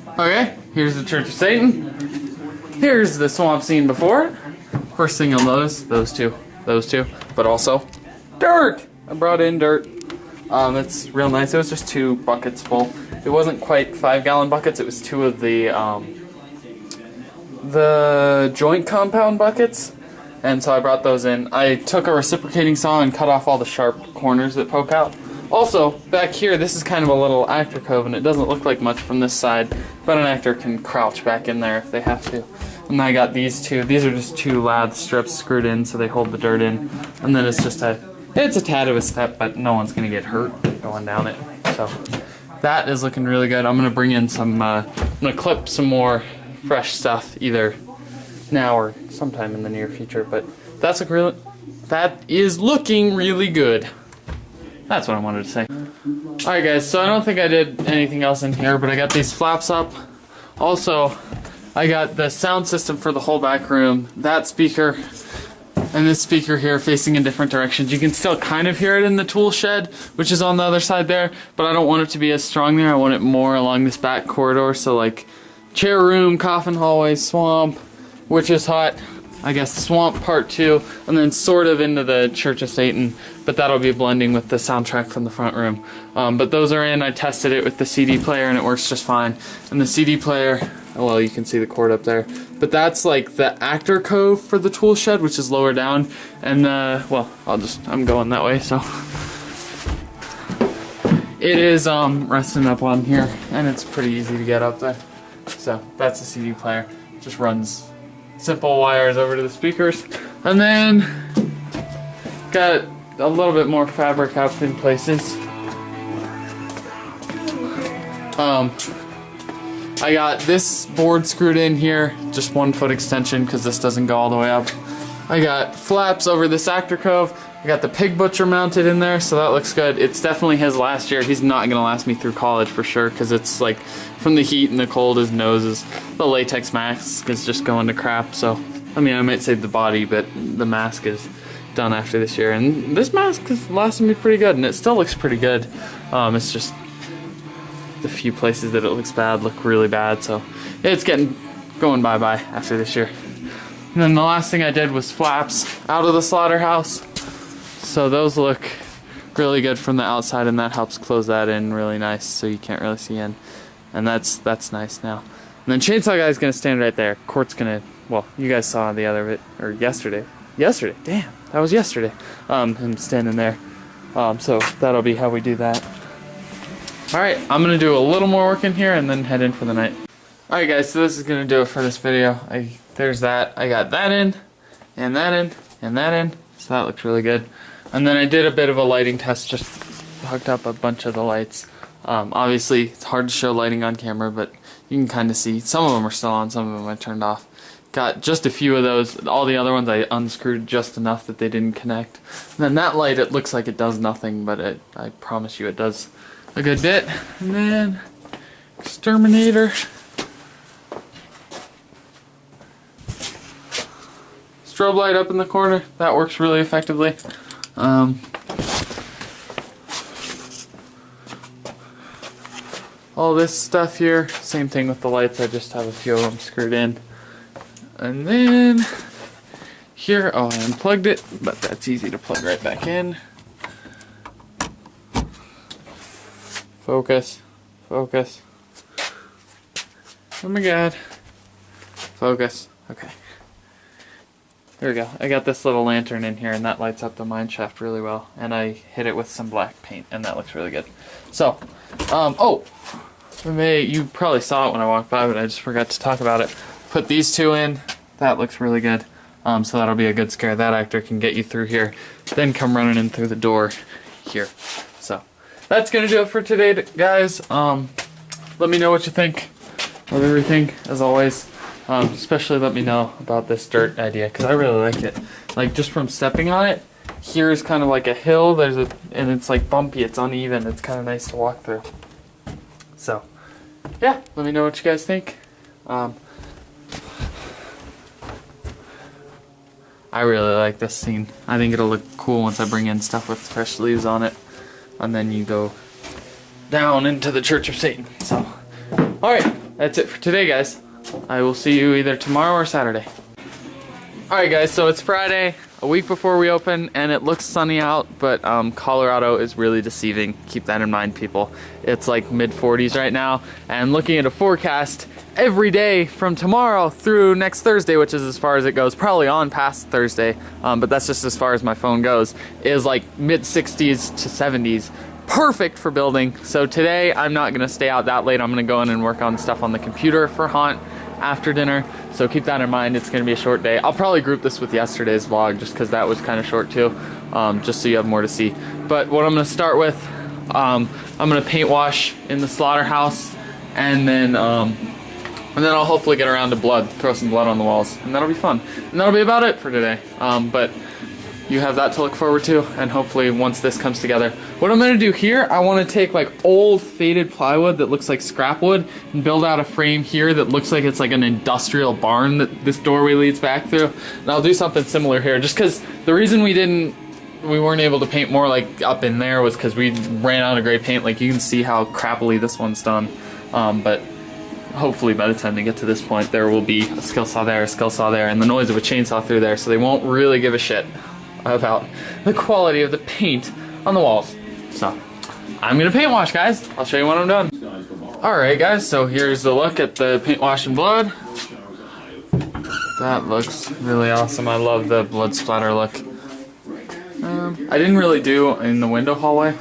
Okay, here's the Church of Satan. Here's the swamp scene before it. First thing you'll notice, those two, but also dirt. I brought in dirt. It's real nice. It was just 2 buckets full. It wasn't quite 5-gallon buckets. It was 2 of the joint compound buckets, and so I brought those in. I took a reciprocating saw and cut off all the sharp corners that poke out. Also, back here, this is kind of a little actor cove, and it doesn't look like much from this side, but an actor can crouch back in there if they have to. And I got these 2. These are just 2 lath strips screwed in so they hold the dirt in, and then it's just it's a tad of a step, but no one's gonna get hurt going down it. So that is looking really good. I'm gonna bring in some, I'm gonna clip some more fresh stuff either now or sometime in the near future, but that is looking really good. That's what I wanted to say. Alright guys, so I don't think I did anything else in here, but I got these flaps up. Also, I got the sound system for the whole back room, that speaker, and this speaker here facing in different directions. You can still kind of hear it in the tool shed, which is on the other side there, but I don't want it to be as strong there. I want it more along this back corridor, so like chair room, coffin hallway, swamp, which is hot, I guess swamp part 2, and then sort of into the Church of Satan, but that'll be blending with the soundtrack from the front room. But those are in. I tested it with the CD player and it works just fine. And the CD player, well, you can see the cord up there, but that's like the actor cove for the tool shed, which is lower down, and well, I'm going that way, so it is resting up on here, and it's pretty easy to get up there. So that's the CD player. Just runs simple wires over to the speakers, and then got a little bit more fabric up in places. I got this board screwed in here, just 1 foot extension because this doesn't go all the way up. I got flaps over this actor cove. I got the pig butcher mounted in there, so that looks good. It's definitely his last year. He's not gonna last me through college for sure, because it's like from the heat and the cold, his nose is, the latex mask is just going to crap. So I mean, I might save the body, but the mask is done after this year, and this mask has lasted me pretty good, and it still looks pretty good. It's just the few places that it looks bad look really bad, so it's going bye-bye after this year. And then the last thing I did was flaps out of the Slaughterhouse. So those look really good from the outside, and that helps close that in really nice so you can't really see in. And that's nice now. And then Chainsaw Guy's gonna stand right there. Court's gonna, well, you guys saw the other bit, or yesterday. Damn, that was yesterday. Him standing there. So that'll be how we do that. Alright, I'm gonna do a little more work in here and then head in for the night. Alright guys, so this is gonna do it for this video. There's that. I got that in, and that in, and that in. So that looks really good. And then I did a bit of a lighting test, just hooked up a bunch of the lights. Obviously, it's hard to show lighting on camera, but you can kind of see. Some of them are still on, some of them I turned off. Got just a few of those. All the other ones I unscrewed just enough that they didn't connect. And then that light, it looks like it does nothing, but I promise you it does a good bit. And then exterminator. Strobe light up in the corner. That works really effectively. All this stuff here, same thing with the lights. I just have a few of them screwed in. And then here, oh, I unplugged it, but that's easy to plug right back in. Focus, focus. Oh my god. Focus. Okay. There we go. I got this little lantern in here, and that lights up the mine shaft really well. And I hit it with some black paint, and that looks really good. So, oh, you probably saw it when I walked by, but I just forgot to talk about it. Put these two in. That looks really good. So that'll be a good scare. That actor can get you through here, then come running in through the door here. So that's gonna do it for today, guys. Let me know what you think of everything, as always. Especially let me know about this dirt idea, because I really like it. Like, just from stepping on it, here's kind of like a hill, and it's like bumpy, it's uneven, it's kind of nice to walk through. So, yeah, let me know what you guys think. I really like this scene. I think it'll look cool once I bring in stuff with fresh leaves on it. And then you go down into the Church of Satan. So, alright. that's it for today, guys. I will see you either tomorrow or Saturday. Alright guys, so it's Friday, a week before we open, and it looks sunny out, but Colorado is really deceiving. Keep that in mind, people. It's like mid-40s right now, and looking at a forecast, every day from tomorrow through next Thursday, which is as far as it goes, probably on past Thursday, but that's just as far as my phone goes, is like mid-60s to 70s. Perfect for building. So today I'm not gonna stay out that late. I'm gonna go in and work on stuff on the computer for Haunt after dinner. So keep that in mind. It's gonna be a short day. I'll probably group this with yesterday's vlog just because that was kind of short too, just so you have more to see. But what I'm gonna start with, I'm gonna paint wash in the Slaughterhouse, and then I'll hopefully get around to blood, throw some blood on the walls, and that'll be fun. And that'll be about it for today. But you have that to look forward to, and hopefully once this comes together. What I'm gonna do here, I wanna take like old faded plywood that looks like scrap wood and build out a frame here that looks like it's like an industrial barn that this doorway leads back through. And I'll do something similar here, just cause the reason we weren't able to paint more like up in there was cause we ran out of gray paint. Like you can see how crappily this one's done. But hopefully by the time they get to this point, there will be a skill saw there, a skill saw there, and the noise of a chainsaw through there, so they won't really give a shit about the quality of the paint on the walls. So I'm gonna paint wash, guys. I'll show you when I'm done. Alright guys, so here's the look at the paint wash in blood. That looks really awesome. I love the blood splatter look. I didn't really do in the window hallway,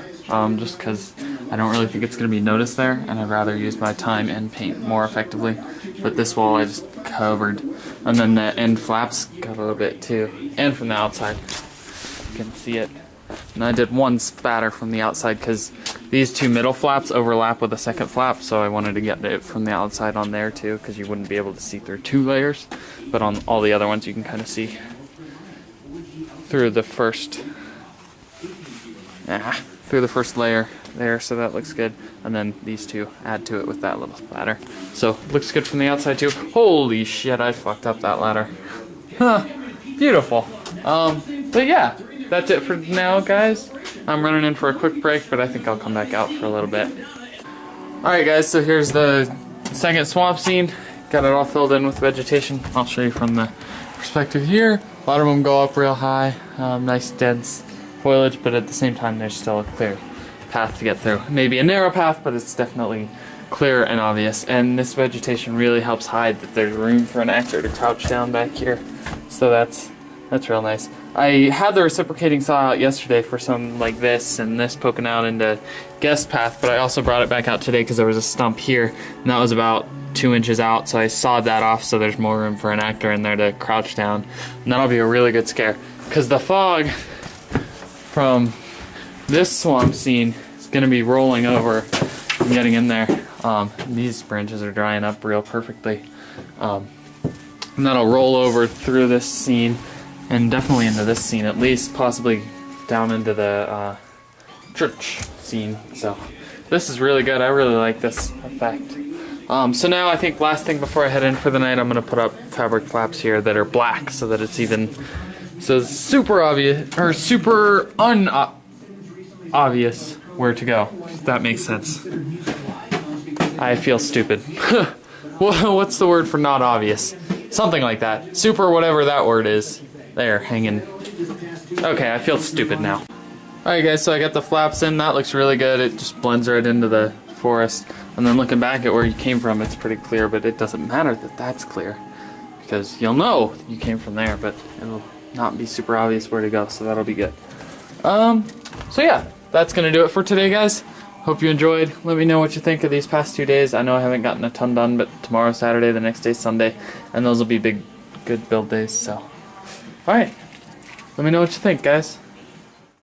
just because I don't really think it's going to be noticed there, and I'd rather use my time and paint more effectively. But this wall I just covered, and then the end flaps got a little bit too, and from the outside. You can see it. And I did one spatter from the outside because these two middle flaps overlap with the second flap, so I wanted to get it from the outside on there too, because you wouldn't be able to see through two layers. But on all the other ones you can kind of see through the first layer there, so that looks good. And then these two add to it with that little splatter. So looks good from the outside too. Holy shit, I fucked up that ladder. Huh, beautiful. But yeah, that's it for now, guys. I'm running in for a quick break, but I think I'll come back out for a little bit. Alright guys, so here's the second swamp scene. Got it all filled in with vegetation. I'll show you from the perspective here. A lot of them go up real high. Nice dense foliage, but at the same time there's still a clear path to get through. Maybe a narrow path, but it's definitely clear and obvious. And this vegetation really helps hide that there's room for an actor to crouch down back here. So that's real nice. I had the reciprocating saw out yesterday for some like this and this poking out into guest path, but I also brought it back out today because there was a stump here, and that was about 2 inches out, so I sawed that off so there's more room for an actor in there to crouch down. And that'll be a really good scare, because the fog from this swamp scene is going to be rolling over and getting in there. These branches are drying up real perfectly. And that'll roll over through this scene, and definitely into this scene at least, possibly down into the church scene. So this is really good. I really like this effect. So now I think last thing before I head in for the night, I'm going to put up fabric flaps here that are black so that it's even, so it's super obvious, or super obvious where to go, if that makes sense. I feel stupid. What's the word for not obvious? Something like that. Super whatever that word is. There, hanging. Okay, I feel stupid now. Alright guys, so I got the flaps in. That looks really good. It just blends right into the forest. And then looking back at where you came from, it's pretty clear, but it doesn't matter that that's clear, because you'll know you came from there, but it'll not be super obvious where to go, so that'll be good. So yeah, that's gonna do it for today, guys. Hope you enjoyed. Let me know what you think of these past 2 days. I know I haven't gotten a ton done, but tomorrow's Saturday, the next day's Sunday, and those will be big, good build days, so. Alright, let me know what you think, guys.